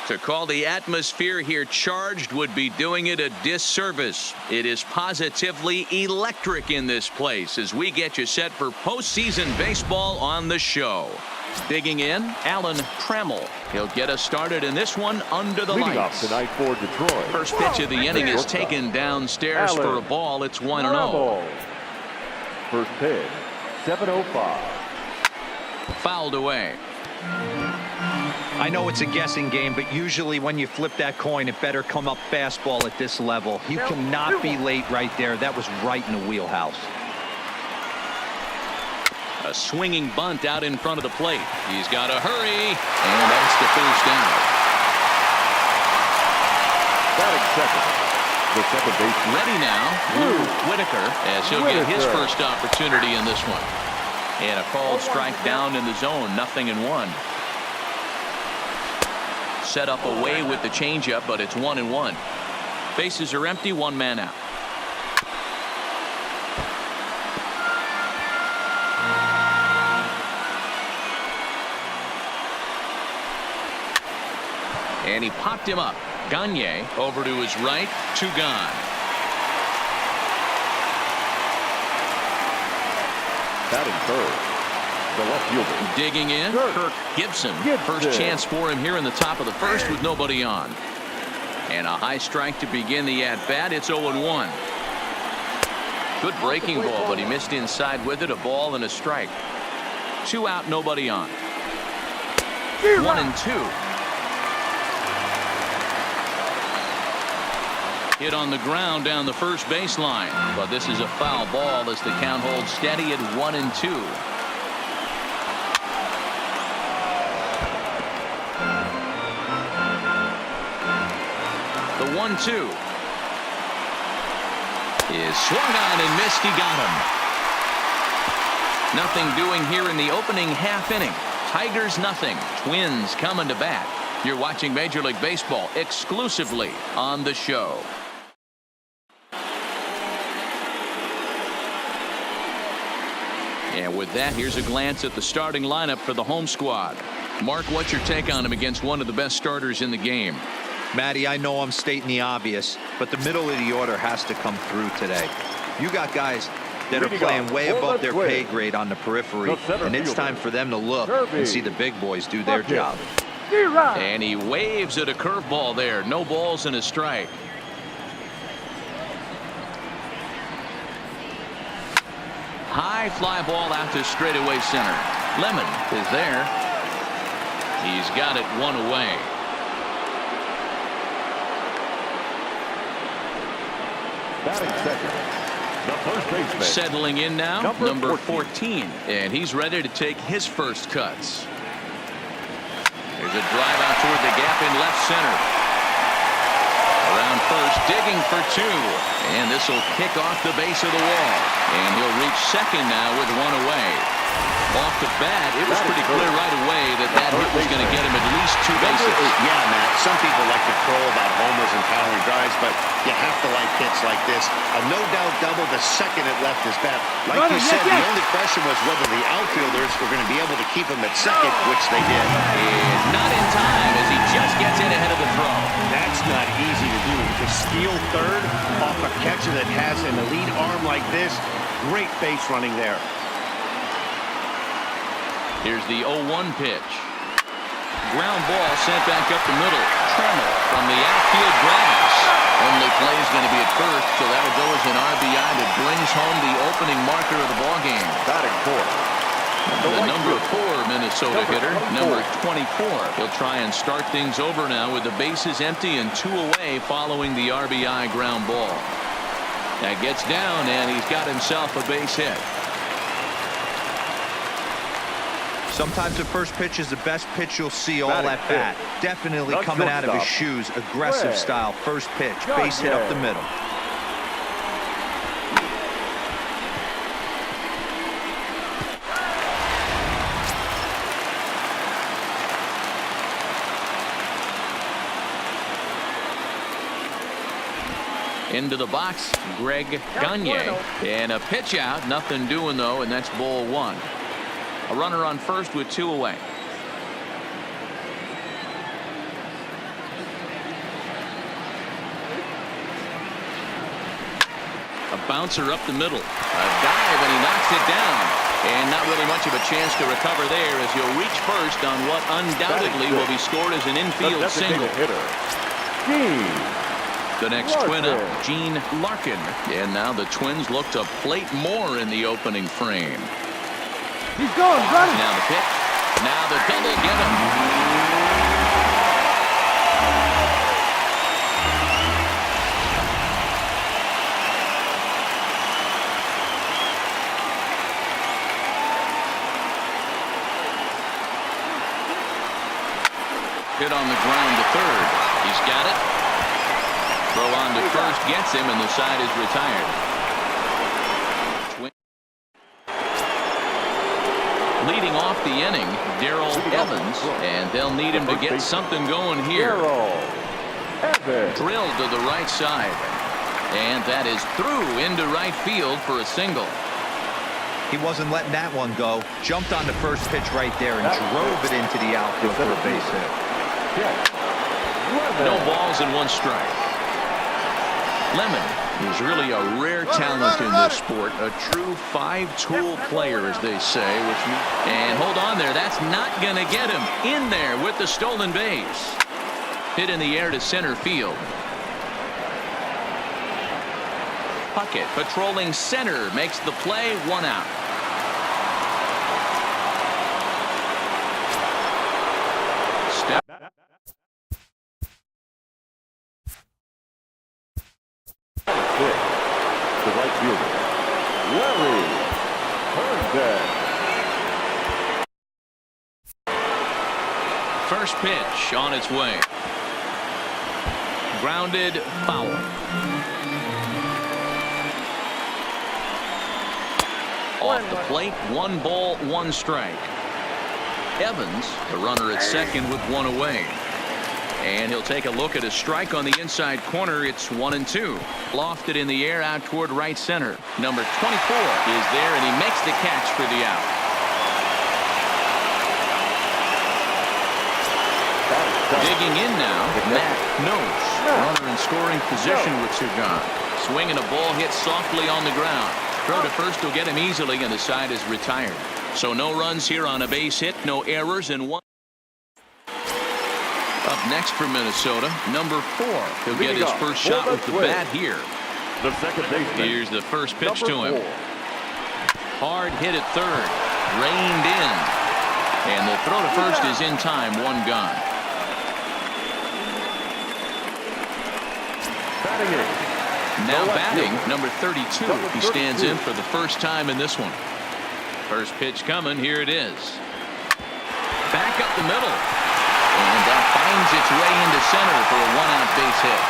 To call the atmosphere here charged would be doing it a disservice. It is positively electric in this place as we get you set for postseason baseball on the show. Digging in, Alan Trammell. He'll get us started in this one under the Leading lights. off tonight for Detroit. First pitch of the inning is taken downstairs for a ball. It's 1-0. First pitch, 7:05. Fouled away. I know it's a guessing game, but usually when you flip that coin, it better come up fastball at this level. You cannot be late right there. That was right in the wheelhouse. A swinging bunt out in front of the plate. He's got to hurry, and that's the first out. Batting second, the second baseman. Ready now, Whitaker, as he'll get his first opportunity in this one. And a called strike down in the zone, 0-1. Set up away with the changeup, but it's 1-1. Bases are empty, one man out. And he popped him up. Gagne over to his right, 2 gone. Batting third, the left fielder. Digging in, Kirk Gibson. First chance for him here in the top of the first with nobody on. And a high strike to begin the at-bat. It's 0-1. Good breaking ball, but he missed inside with it. A ball and a strike. 2 out, nobody on. 1-2. Hit on the ground down the first baseline, but this is a foul ball as the count holds steady at 1-2. The 1-2 is swung on and missed. He got him. Nothing doing here in the opening half inning. Tigers nothing. Twins coming to bat. You're watching Major League Baseball exclusively on the show. And with that, here's a glance at the starting lineup for the home squad. Mark, what's your take on him against one of the best starters in the game? Matty, I know I'm stating the obvious, but the middle of the order has to come through today. You got guys that are playing way above their pay grade on the periphery, and it's time for them to look and see the big boys do their job. And he waves at a curveball there. No balls and a strike. High fly ball out to straightaway center. Lemon is there. He's got it 1 away. Batting second, the first baseman. Settling in now, number 14. And he's ready to take his first cuts. There's a drive out toward the gap in left center. Around first, digging for 2. And this will kick off the base of the wall. And he'll reach second now with 1 away. Off the bat, it was pretty clear right away that that hit was going to get him at least 2 bases. Yeah, Matt. Some people like to crow about homers and powering drives, but you have to like hits like this. A no-doubt double the second it left his bat. Like you said, the only question was whether the outfielders were going to be able to keep him at second, which they did. And not in time as he just gets in ahead of the throw. That's not easy to do. To steal third off a catcher that has an elite arm like this, great base running there. Here's the 0-1 pitch. Ground ball sent back up the middle. Trammell from the outfield grabs. Only play is going to be at first, so that'll go as an RBI that brings home the opening marker of the ballgame. Batting fourth, The number 4 Minnesota hitter, number 24. He'll try and start things over now with the bases empty and 2 away following the RBI ground ball. That gets down, and he's got himself a base hit. Sometimes the first pitch is the best pitch you'll see all at bat. Definitely coming out of his shoes. Aggressive style. First pitch. Base hit up the middle. Into the box, Greg Gagne. And a pitch out. Nothing doing, though, and that's ball 1. A runner on first with 2 away. bouncer up the middle. A dive, and he knocks it down. And not really much of a chance to recover there as he'll reach first on what undoubtedly will be scored as an infield single. The next twin up, Gene Larkin. And now the Twins look to plate more in the opening frame. He's going, running. Now the pitch. Now the double, get him. Hit on the ground to third. He's got it. Throw on to first gets him, and the side is retired. Leading off the inning, Darrell Evans, and they'll need him to get something going here. Drilled to the right side, and that is through into right field for a single. He wasn't letting that one go. Jumped on the first pitch right there and drove it into the outfield for a base hit. No balls and one strike. Lemon is really a rare talent in this sport, a true five-tool player, as they say. And hold on there, that's not going to get him in there with the stolen base. Hit in the air to center field. Puckett patrolling center makes the play, one out. Step. The right fielder, Larry Herndon. First pitch on its way. Grounded, foul. Off the plate, 1 ball, 1 strike. Evans, the runner at second with 1 away. And he'll take a look at a strike on the inside corner. It's 1-2. Lofted in the air out toward right center. Number 24 is there, and he makes the catch for the out. Digging in now, Matt Nose. Runner in scoring position with Sagan. Swinging a ball hit softly on the ground. Throw to first will get him easily, and the side is retired. So no runs here on a base hit, no errors, and 1. Up next for Minnesota, number 4. He'll get his first shot with the bat here. The second baseman. Here's the first pitch to him. Hard hit at third. Reined in. And the throw to first is in time. 1 gone. Now batting, number 32. He stands in for the first time in this one. First pitch coming. Here it is. Back up the middle. And that finds its way into center for a 1-out base hit.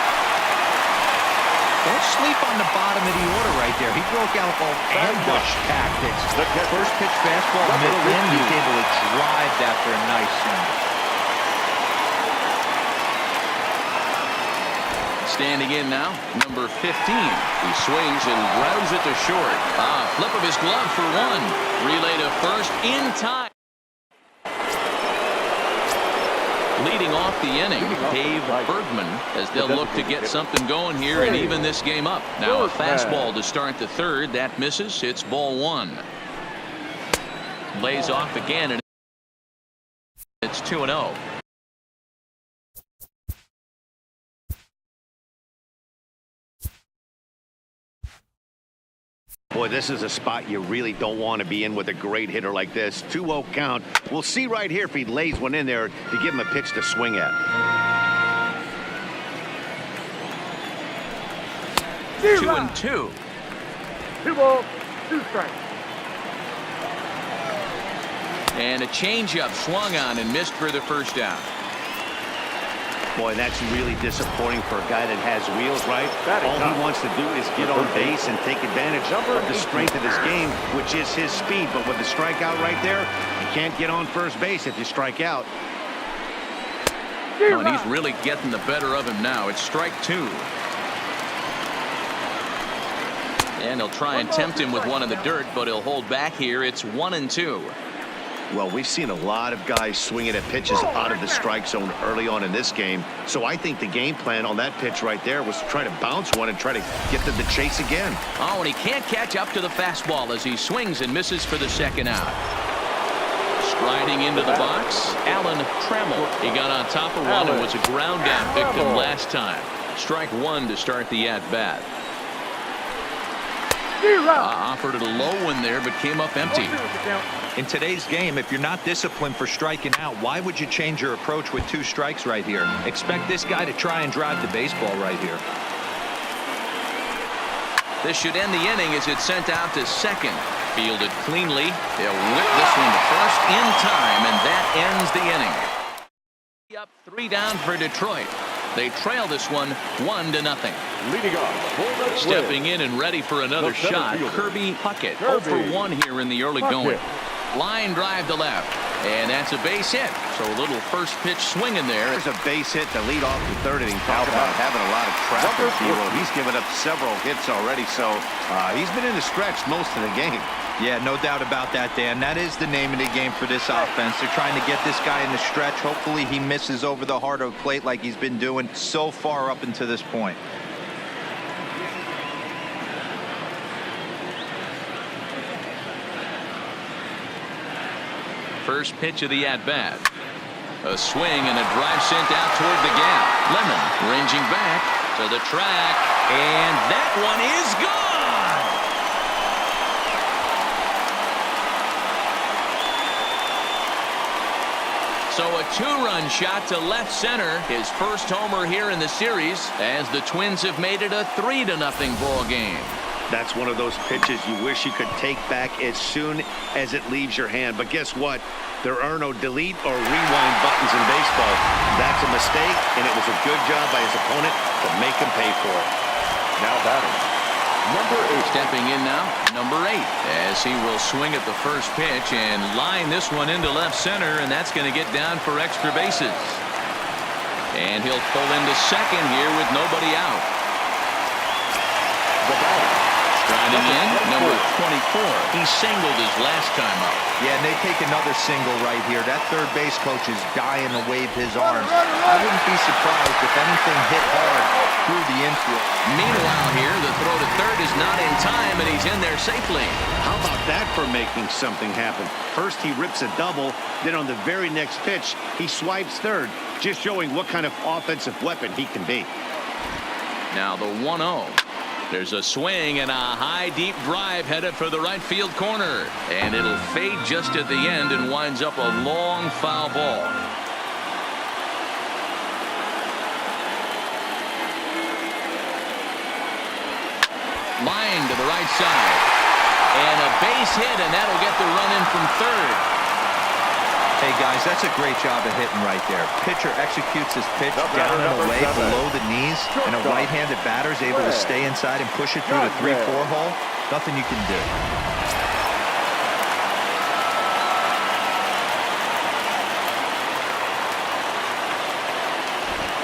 Don't sleep on the bottom of the order right there. He broke out all ambush tactics. First pitch fastball, middle in, he's able to drive that for a nice single. Standing in now, number 15. He swings and grounds it to short. Flip of his glove for 1. Relay to first in time. Leading off the inning, Dave Bergman, as they'll look to get something going here and even this game up. Now a fastball to start the third. That misses. It's ball 1. Lays off again, and it's 2-0. Boy, this is a spot you really don't want to be in with a great hitter like this. 2-0 count. We'll see right here if he lays one in there to give him a pitch to swing at. 2-2. 2 balls, 2 strikes. And a changeup swung on and missed for the first out. Boy, that's really disappointing for a guy that has wheels, right? All he wants to do is get on base and take advantage of the strength of his game, which is his speed. But with the strikeout right there, you can't get on first base if you strike out. Oh, and he's really getting the better of him now. It's strike 2. And he'll try and tempt him with one in the dirt, but he'll hold back here. It's 1-2. Well, we've seen a lot of guys swinging at pitches out of the strike zone early on in this game. So I think the game plan on that pitch right there was to try to bounce one and try to get them to chase again. Oh, and he can't catch up to the fastball as he swings and misses for the second out. Striding into the box, Alan Trammell. He got on top of one and was a ground down victim last time. Strike one to start the at-bat. Offered it a low one there, but came up empty. In today's game, if you're not disciplined for striking out, why would you change your approach with 2 strikes right here? Expect this guy to try and drive the baseball right here. This should end the inning as it's sent out to second. Fielded cleanly. They'll whip this one to first in time, and that ends the inning. Up 3 down for Detroit. They trail this one 1-0. Leading off. Stepping in and ready for another shot, Kirby Puckett. 0 for 1 here in the early going. Line drive to left, and that's a base hit. So a little first pitch swing in there. There's a base hit to lead off the third inning. Talk about having a lot of traffic. He's given up several hits already, so he's been in the stretch most of the game. Yeah, no doubt about that, Dan. That is the name of the game for this offense. They're trying to get this guy in the stretch. Hopefully he misses over the heart of the plate like he's been doing so far up until this point. First pitch of the at-bat. A swing and a drive sent out toward the gap. Lemon ranging back to the track, and that one is gone. So a 2-run shot to left center. His first homer here in the series as the Twins have made it a 3-0 ball game. That's one of those pitches you wish you could take back as soon as it leaves your hand. But guess what? There are no delete or rewind buttons in baseball. That's a mistake, and it was a good job by his opponent to make him pay for it. Now batting, number 8. Stepping in now, number 8, as he will swing at the first pitch and line this one into left center, and that's going to get down for extra bases. And he'll pull into second here with nobody out. The batter. Striding in, number 24. He singled his last time up. Yeah, and they take another single right here. That third base coach is dying to wave his arms. I wouldn't be surprised if anything hit hard through the infield. Meanwhile here, the throw to third is not in time, and he's in there safely. How about that for making something happen? First he rips a double, then on the very next pitch, he swipes third, just showing what kind of offensive weapon he can be. Now the 1-0. There's a swing and a high deep drive headed for the right field corner, and it'll fade just at the end and winds up a long foul ball. Line to the right side, and a base hit, and that'll get the run in from third. Hey guys, that's a great job of hitting right there. Pitcher executes his pitch down and away below the knees, and a right-handed batter is able to stay inside and push it through the 3-4 hole. Nothing you can do.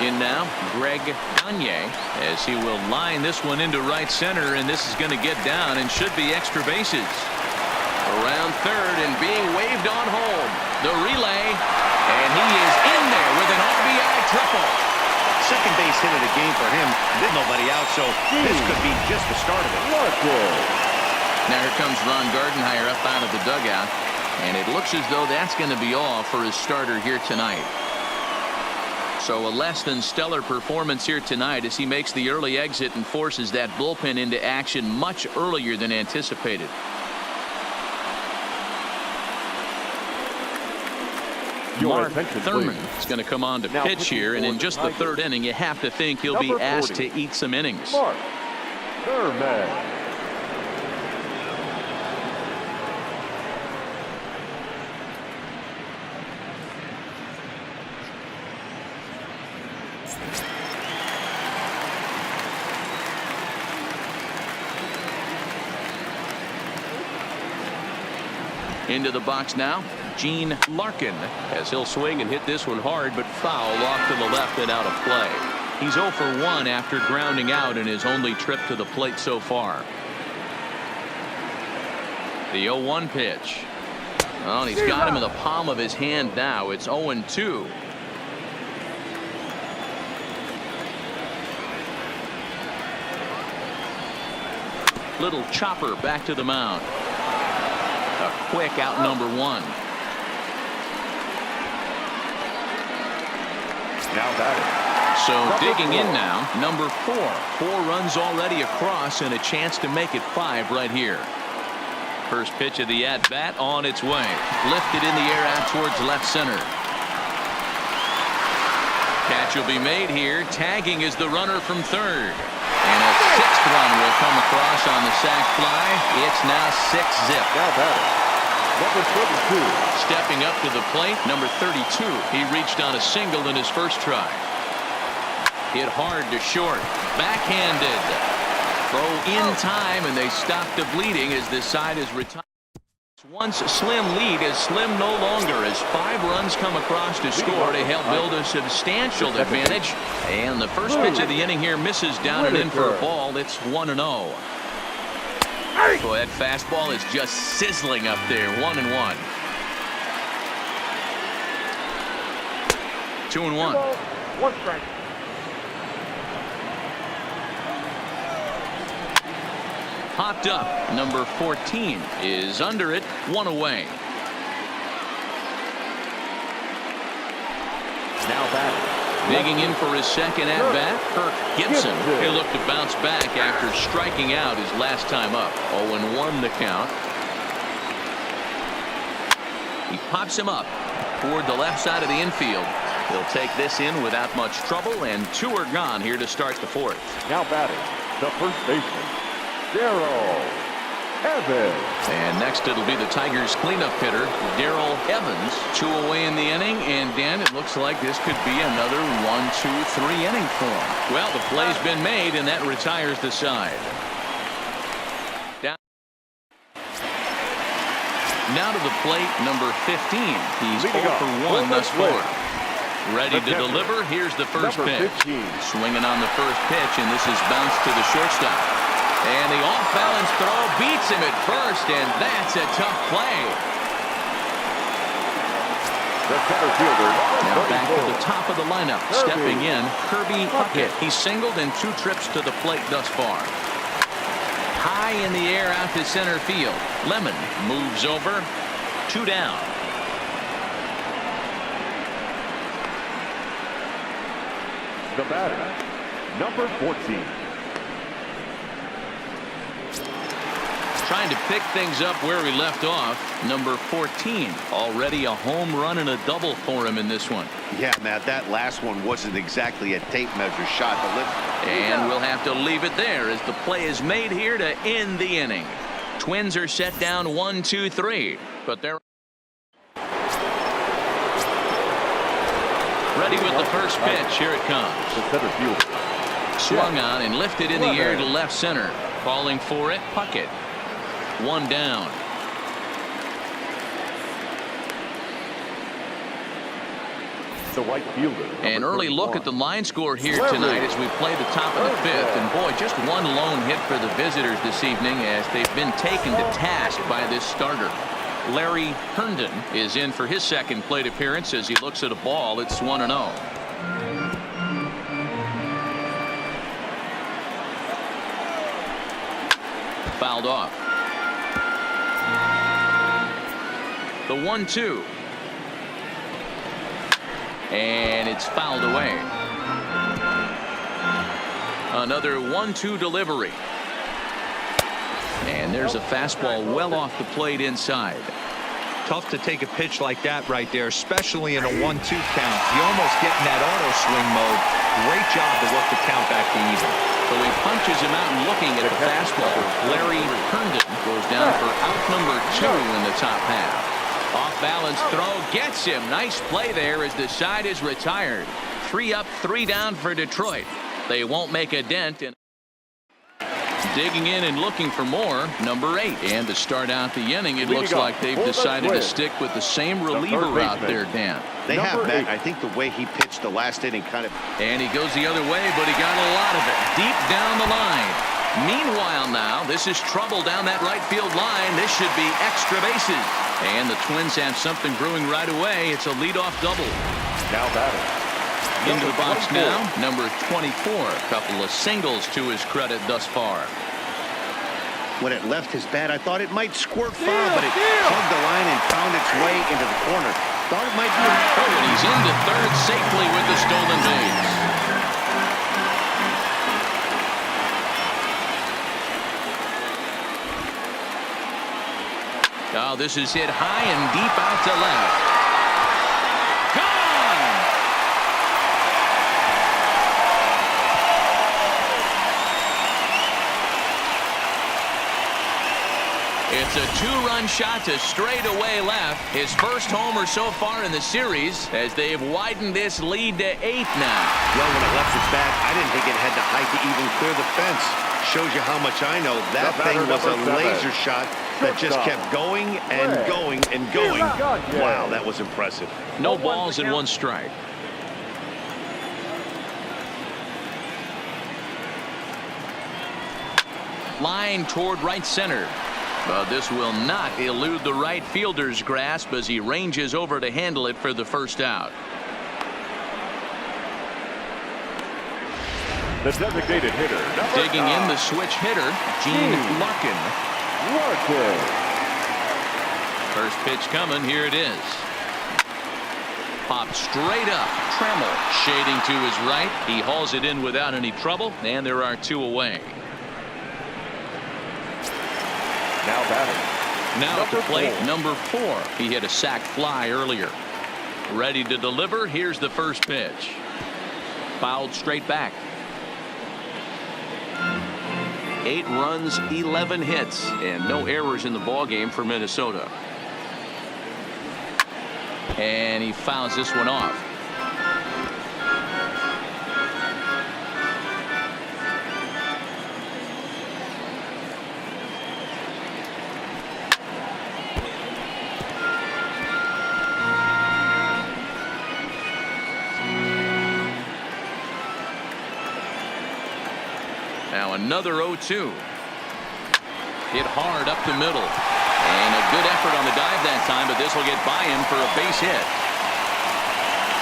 In now, Greg Gagne, as he will line this one into right center, and this is going to get down and should be extra bases. Around third and being waved on home. The relay, and he is in there with an RBI triple. Second base hit of the game for him. There's nobody out, so this could be just the start of it. Now here comes Ron Gardenhire up out of the dugout, and it looks as though that's going to be all for his starter here tonight. So a less than stellar performance here tonight as he makes the early exit and forces that bullpen into action much earlier than anticipated. Mark Thurman is going to come on to pitch here, and in just the third inning, you have to think he'll be asked to eat some innings. Mark Thurman. Into the box now, Gene Larkin, as he'll swing and hit this one hard, but foul off to the left and out of play. He's 0 for 1 after grounding out in his only trip to the plate so far. The 0-1 pitch. Oh, and he's got him in the palm of his hand now. It's 0-2. Little chopper back to the mound. A quick out number 1. Now batting. So digging in now, number 4. 4 runs already across and a chance to make it 5 right here. First pitch of the at-bat on its way. Lifted in the air out towards left center. Catch will be made here. Tagging is the runner from third. And a 6th run will come across on the sac fly. It's now 6-zip. Now batting. Number 32. Stepping up to the plate, number 32. He reached on a single in his first try. Hit hard to short. Backhanded. Throw in time, and they stop the bleeding as this side is retired. Once slim lead is slim no longer as 5 runs come across to score to help build a substantial advantage. And the first pitch of the inning here misses down and in for a ball. It's 1-0. Boy, that fastball is just sizzling up there. 1-1. 2-1. 1 strike. Popped up. Number 14 is under it. 1 away. Now batting. Digging in for his second at bat, Kirk Gibson. He'll look to bounce back after striking out his last time up. 0-1 the count. He pops him up toward the left side of the infield. He'll take this in without much trouble, and 2 are gone here to start the 4th. Now batting. The first baseman, Darrell Evans. And next it'll be the Tigers cleanup hitter, Darrell Evans. 2 away in the inning, and Dan, it looks like this could be another 1-2-3 inning for him. Well, the play's been made, and that retires the side. Down. Now to the plate, number 15. He's 0 for 1 thus far. Ready to deliver. Here's the first pitch. Swinging on the first pitch, and this is bounced to the shortstop. And the off-balance throw beats him at first, and that's a tough play. The center fielder. Now back to the top of the lineup. Stepping in, Kirby Puckett. He's singled in 2 trips to the plate thus far. High in the air out to center field. Lemon moves over. 2 down. The batter, number 14. Trying to pick things up where we left off. Number 14. Already a home run and a double for him in this one. Yeah, Matt, that last one wasn't exactly a tape measure shot. And we'll have to leave it there as the play is made here to end the inning. Twins are set down 1-2-3, but they're ready with the first pitch. Here it comes. The center fielder. Swung on and lifted in the air to left center. Calling for it, Puckett. 1 down. The right fielder. An early look at the line score here tonight as we play the top of the 5th. And boy, just 1 lone hit for the visitors this evening as they've been taken to task by this starter. Larry Herndon is in for his second plate appearance as he looks at a ball. It's 1-0. Fouled off. The 1-2. And it's fouled away. Another 1-2 delivery. And there's a fastball well off the plate inside. Tough to take a pitch like that right there, especially in a 1-2 count. You almost get in that auto swing mode. Great job to work the count back to even. So he punches him out and looking at the fastball. Larry Herndon goes down for out number 2 in the top half. Off balance throw gets him. Nice play there as the side is retired. 3 up, 3 down for Detroit. They won't make a dent in. Digging in and looking for more, number 8. And to start out the inning, it looks like they've decided to stick with the same reliever out there, Dan. They have, Matt. I think the way he pitched the last inning kind of. And he goes the other way, but he got a lot of it. Deep down the line. Meanwhile now, this is trouble down that right field line. This should be extra bases. And the Twins have something brewing right away. It's a leadoff double. Now batting. Into the box 24. now, number 24. A couple of singles to his credit thus far. When it left his bat, I thought it might squirt foul, but it hugged the line and found its way into the corner. Thought it might be a... Oh, and he's into third safely with the stolen base. Oh, this is hit high and deep out to left. Gone! It's a two-run shot to straightaway left. His first homer so far in the series as they've widened this lead to 8 now. Well, when it left its bat, I didn't think it had the height to even clear the fence. Shows you how much I know. That thing was a laser shot that just kept going and going and going. Wow, that was impressive. No balls and 1 strike. Line toward right center. But this will not elude the right fielder's grasp as he ranges over to handle it for the first out. The designated hitter. Digging in the switch hitter, Gene Larkin. First pitch coming. Here it is. Pop straight up. Trammell shading to his right. He hauls it in without any trouble, and there are 2 away. Now batting. Now at the plate, number 4. He hit a sac fly earlier. Ready to deliver. Here's the first pitch. Fouled straight back. 8 runs, 11 hits, and no errors in the ballgame for Minnesota. And he fouls this one off. Now another 0-2. Hit hard up the middle. And a good effort on the dive that time, but this will get by him for a base hit.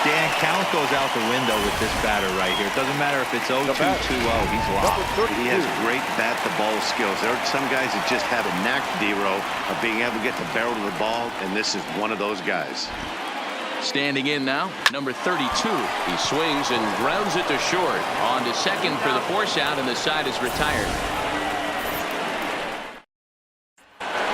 Dan, count goes out the window with this batter right here. It doesn't matter if it's 0-2, 2-0. He's locked. He has great bat-to-ball skills. There are some guys that just have a knack, D-Row, of being able to get the barrel of the ball, and this is one of those guys. Standing in now, number 32. He swings and grounds it to short. On to second for the force out, and the side is retired.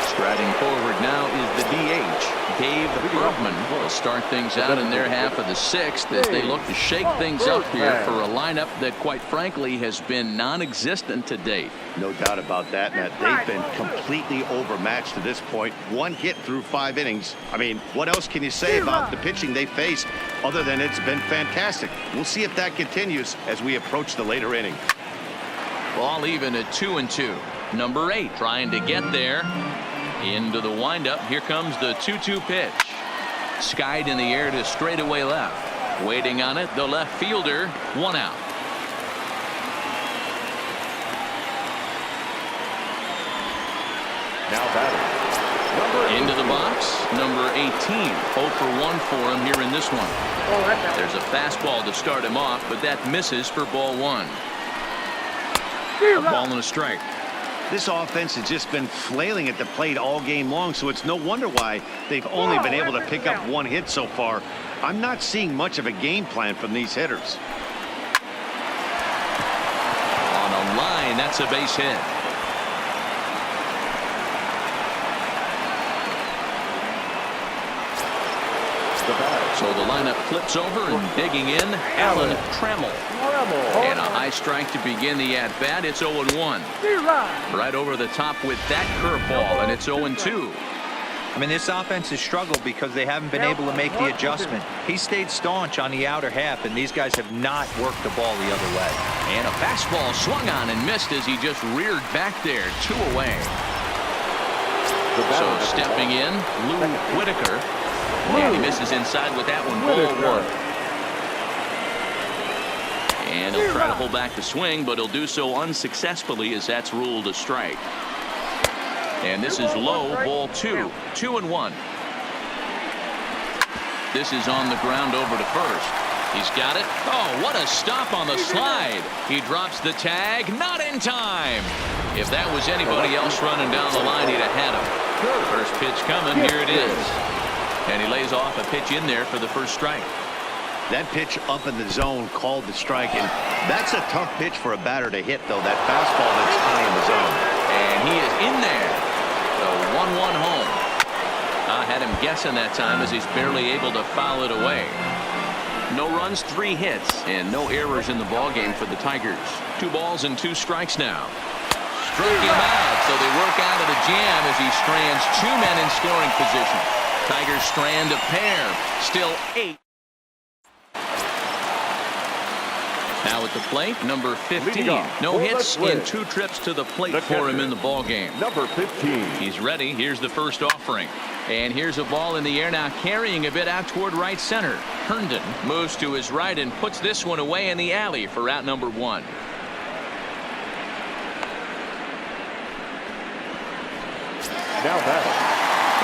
Striding forward now is the DH, Dave Bergman. Will start things out in their half of the 6th as they look to shake things up here for a lineup that, quite frankly, has been non-existent to date. No doubt about that, Matt. They've been completely overmatched to this point. 1 hit through 5 innings. I mean, what else can you say about the pitching they faced other than it's been fantastic? We'll see if that continues as we approach the later inning. Ball even at 2-2. Number 8 trying to get there. Into the windup. Here comes the 2-2 pitch. Skied in the air to straightaway left. Waiting on it, the left fielder. 1 out. Now batting. Into the box, number 18. 0 for 1 for him here in this one. There's a fastball to start him off, but that misses for ball 1. A ball and a strike. This offense has just been flailing at the plate all game long, so it's no wonder why they've only been able to pick up 1 hit so far. I'm not seeing much of a game plan from these hitters. On a line, that's a base hit. So the lineup flips over, and digging in, Alan Trammell. And a high strike to begin the at-bat. It's 0-1. Right over the top with that curveball, and it's 0-2. I mean, this offense has struggled because they haven't been able to make the adjustment. He stayed staunch on the outer half, and these guys have not worked the ball the other way. And a fastball swung on and missed as he just reared back there. 2 away. So stepping in, Lou Whitaker. And he misses inside with that one. Ball 1. And he'll try to hold back the swing, but he'll do so unsuccessfully as that's ruled a strike. And this is low, ball 2. 2-1. This is on the ground over to first. He's got it. Oh, what a stop on the slide. He drops the tag, not in time. If that was anybody else running down the line, he'd have had him. First pitch coming, here it is. And he lays off a pitch in there for the first strike. That pitch up in the zone called the strike, and that's a tough pitch for a batter to hit, though. That fastball that's high in the zone. And he is in there. So 1-1 home. I had him guessing that time as he's barely able to foul it away. No runs, 3 hits, and no errors in the ballgame for the Tigers. 2 balls and 2 strikes now. Struck him out, so they work out of the jam as he strands 2 men in scoring position. Tigers strand a pair. Still 8. Now at the plate, number 15. No hits in 2 trips to the plate for him in the ballgame. Number 15. He's ready. Here's the first offering. And here's a ball in the air now, carrying a bit out toward right center. Herndon moves to his right and puts this one away in the alley for out number 1. Now batting.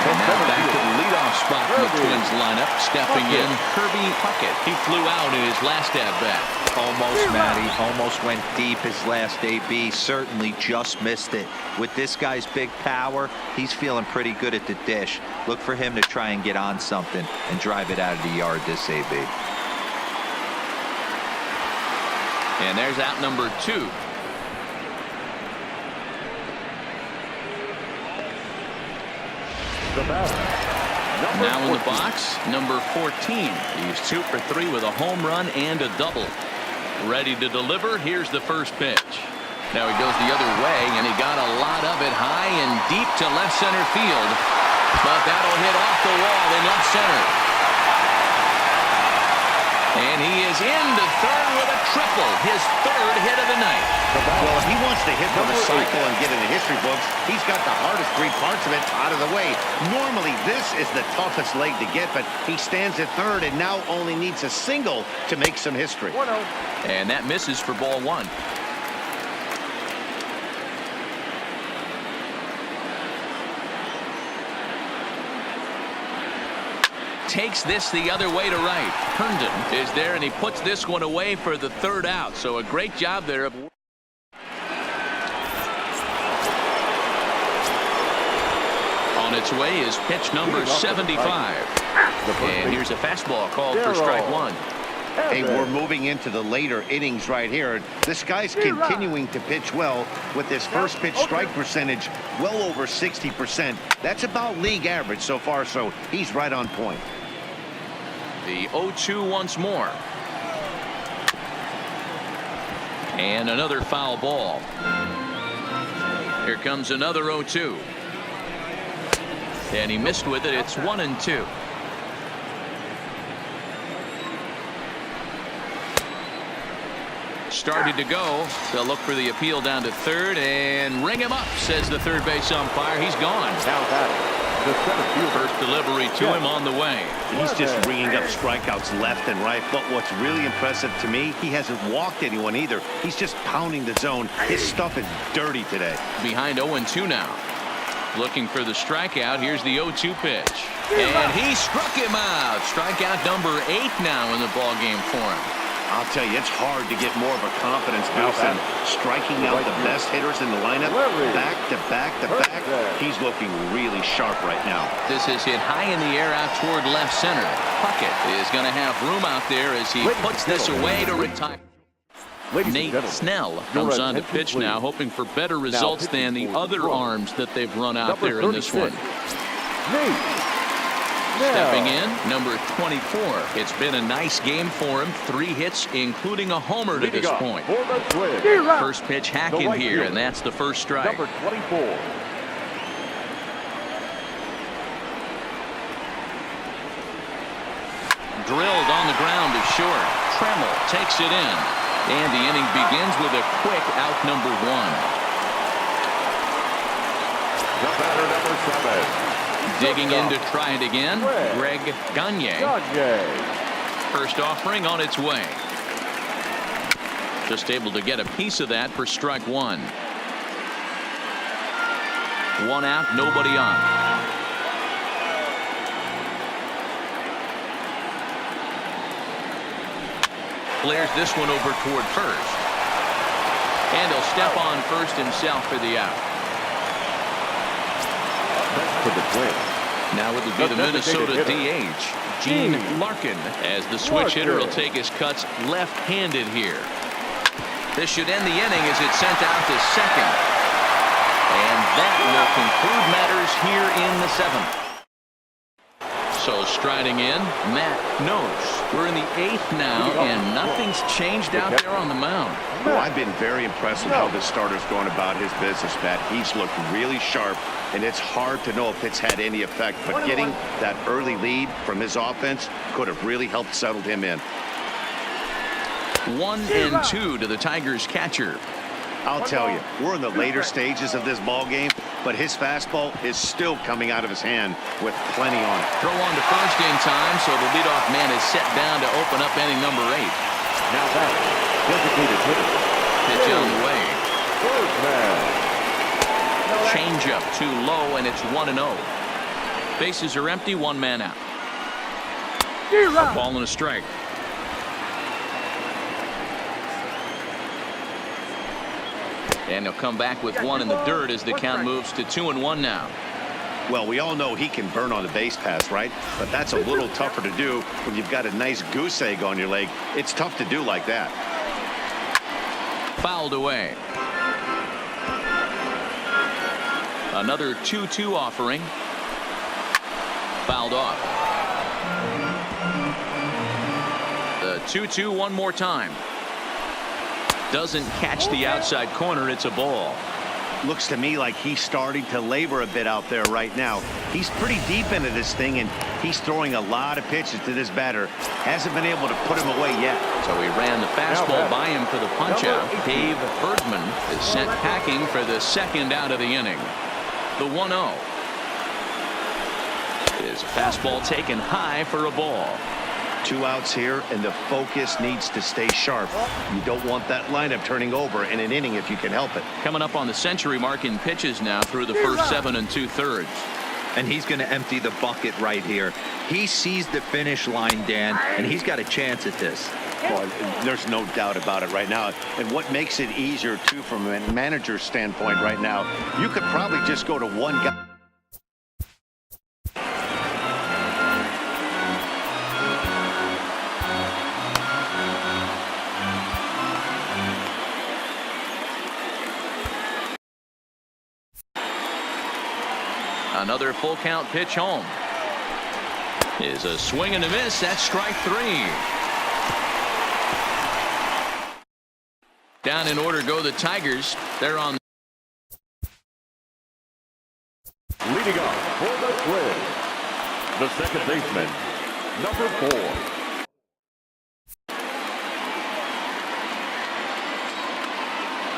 And now back to the leadoff spot in the Twins lineup. Stepping in, Kirby Puckett. He flew out in his last at-bat. Almost, Matty. Almost went deep his last AB. Certainly just missed it. With this guy's big power, he's feeling pretty good at the dish. Look for him to try and get on something and drive it out of the yard this AB. And there's out number 2. Now in the box, number 14. He's 2 for 3 with a home run and a double. Ready to deliver. Here's the first pitch. Now he goes the other way, and he got a lot of it high and deep to left center field. But that'll hit off the wall in left center. And he is into third with a triple. His 3rd hit of the night. Well, if he wants to hit for the cycle and get in the history books, he's got the hardest 3 parts of it out of the way. Normally, this is the toughest leg to get, but he stands at 3rd and now only needs a single to make some history. And that misses for ball 1. Takes this the other way to right. Herndon is there, and he puts this one away for the 3rd out. So a great job there. On its way is pitch number 75. And here's a fastball called for strike 1. Hey, we're moving into the later innings right here. This guy's continuing to pitch well with his first pitch strike percentage well over 60%. That's about league average so far, so he's right on point. The 0-2 once more. And another foul ball. Here comes another 0-2. And he missed with it. It's 1-2. Started to go. They'll look for the appeal down to 3rd and ring him up, says the third base umpire. He's gone. Now batting. First delivery to him on the way. He's just ringing up strikeouts left and right. But what's really impressive to me, he hasn't walked anyone either. He's just pounding the zone. His stuff is dirty today. Behind 0-2 now. Looking for the strikeout. Here's the 0-2 pitch. And he struck him out. Strikeout number 8 now in the ballgame for him. I'll tell you, it's hard to get more of a confidence boost than striking out the best hitters in the lineup. Back to back to back. He's looking really sharp right now. This is hit high in the air out toward left center. Puckett is going to have room out there as he puts this away to retire. Nate Snell comes on to pitch now, hoping for better results than the other arms that they've run out there in this one. Stepping in, number 24. It's been a nice game for him. 3 hits, including a homer to this point. First pitch hacking here, and that's the first strike. Number 24. Drilled on the ground to short. Tremmel takes it in. And the inning begins with a quick out number 1. The batter, number 7. Digging in to try it again, Greg Gagne. First offering on its way. Just able to get a piece of that for strike one. One out, nobody on. Flares this one over toward first. And he'll step on first himself for the out. That's for the Twins. Now it will be the Minnesota DH, Gene Larkin, as the switch hitter will take his cuts left-handed here. This should end the inning as it's sent out to second. And that will conclude matters here in the seventh. So striding in, Matt Knows. We're in the eighth now, and nothing's changed out there on the mound. Oh, I've been very impressed with how this starter's going about his business, Matt. He's looked really sharp, and it's hard to know if it's had any effect. But getting that early lead from his offense could have really helped settle him in. 1-2 to the Tigers catcher. I'll tell you, we're in the later stages of this ball game, but his fastball is still coming out of his hand with plenty on it. Throw on to first in time, so the leadoff man is set down to open up inning number 8. Now that designated hitter. Pitch on the way. Birdman. Change up too low, and it's 1-0. Bases are empty, one man out. A ball and a strike. And he'll come back with one in the dirt as the count moves to 2-1 now. Well, we all know he can burn on the base pass, right? But that's a little tougher to do when you've got a nice goose egg on your leg. It's tough to do like that. Fouled away. Another 2-2 offering. Fouled off. The 2-2 one more time. Doesn't catch the outside corner. It's a ball. Looks to me like he's starting to labor a bit out there right now. He's pretty deep into this thing, and he's throwing a lot of pitches to this batter. Hasn't been able to put him away yet. So he ran the fastball by him for the punch-out. Dave Herdman is sent packing for the second out of the inning. The 1-0. His fastball taken high for a ball. 2 outs here, and the focus needs to stay sharp. You don't want that lineup turning over in an inning if you can help it. Coming up on the century mark in pitches now through the first 7 2/3. And he's going to empty the bucket right here. He sees the finish line, Dan, and he's got a chance at this. Well, there's no doubt about it right now. And what makes it easier, too, from a manager's standpoint right now, you could probably just go to one guy. Another full count pitch home. Is a swing and a miss. That's strike 3. Down in order go the Tigers. They're on. Leading off for the Twins, the second baseman, number 4.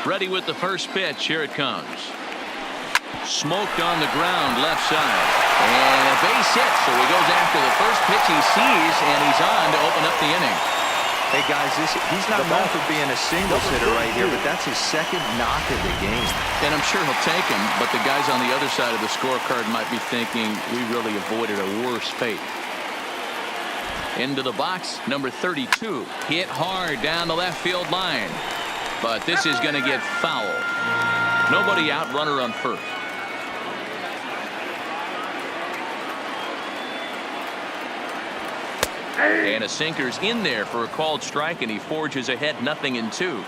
Ready with the first pitch. Here it comes. Smoked on the ground left side. And a base hit. So he goes after the first pitch he sees, and he's on to open up the inning. Hey, guys, he's not known for being a singles hitter right here, but that's his second knock of the game. And I'm sure he'll take him, but the guys on the other side of the scorecard might be thinking we really avoided a worse fate. Into the box, number 32. Hit hard down the left field line. But this is going to get foul. Nobody out, runner on first. And a sinker's in there for a called strike, and he forges ahead 0-2.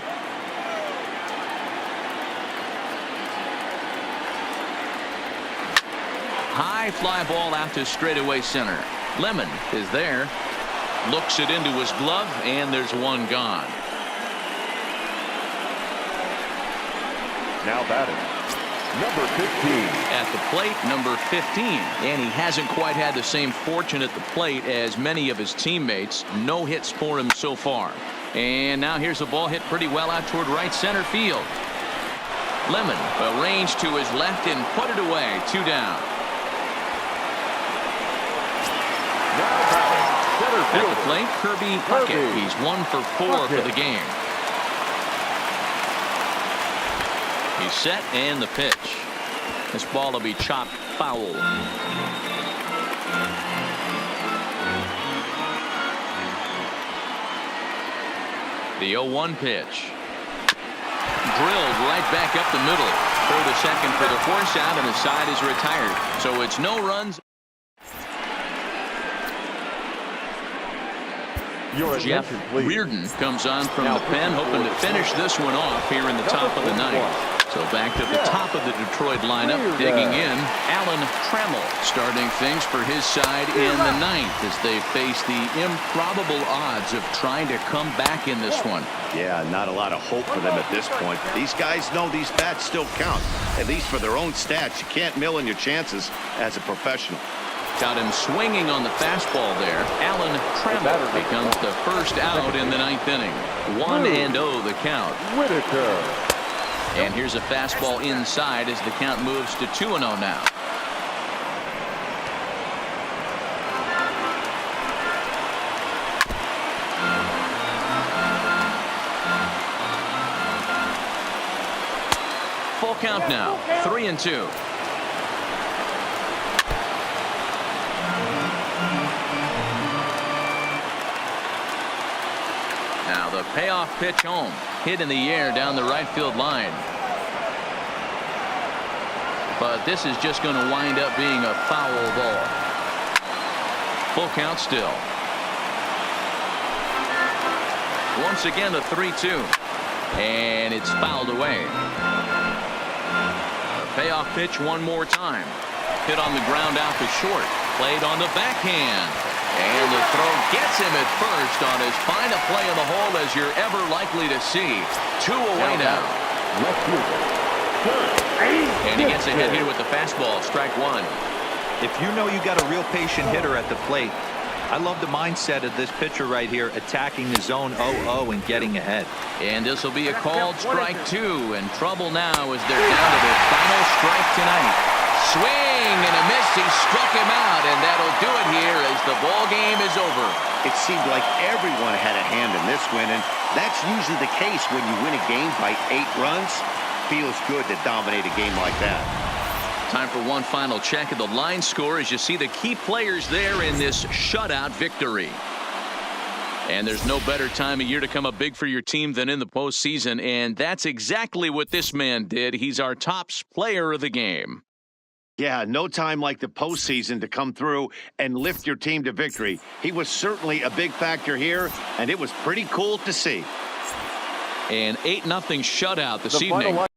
High fly ball out to straightaway center. Lemon is there. Looks it into his glove, and there's one gone. Now batting, number 15. At the plate, number 15. And he hasn't quite had the same fortune at the plate as many of his teammates. No hits for him so far. And now here's a ball hit pretty well out toward right center field. Lemon arranged to his left and put it away. 2 down. Now batting, center At the fielder, plate, Kirby Puckett. He's 1 for 4 for the game. He's set and the pitch. This ball will be chopped foul. The 0-1 pitch. Drilled right back up the middle. Throw to second for the force out, and the side is retired. So it's no runs. Jeff Reardon comes on from the pen, hoping to finish this one off here in the top of the ninth. So back to the top of the Detroit lineup, digging in, Alan Trammell starting things for his side in the ninth as they face the improbable odds of trying to come back in this one. Yeah, not a lot of hope for them at this point. These guys know these bats still count, at least for their own stats. You can't mill in your chances as a professional. Got him swinging on the fastball there. Alan Trammell becomes the first out in the ninth inning. 1-0 the count. Whitaker. And here's a fastball inside as the count moves to 2-0 now. Full count now. 3-2. Now the payoff pitch home. Hit in the air down the right field line. But this is just going to wind up being a foul ball. Full count still. Once again the 3-2. And it's fouled away. The payoff pitch one more time. Hit on the ground out to short. Played on the backhand. And the throw gets him at first on as fine a play in the hole as you're ever likely to see. 2 away now. And he gets ahead here with the fastball. Strike one. If you know you got a real patient hitter at the plate, I love the mindset of this pitcher right here, attacking the zone 0-0 and getting ahead. And this will be a called strike two, and trouble now as they're down to their final strike tonight. Swing and a miss. He struck him out, and that'll do it here as the ball game is over. It seemed like everyone had a hand in this win, and that's usually the case when you win a game by 8 runs. Feels good to dominate a game like that. Time for one final check of the line score as you see the key players there in this shutout victory. And there's no better time of year to come up big for your team than in the postseason, and that's exactly what this man did. He's our top player of the game. Yeah, no time like the postseason to come through and lift your team to victory. He was certainly a big factor here, and it was pretty cool to see. An 8-0 shutout this evening.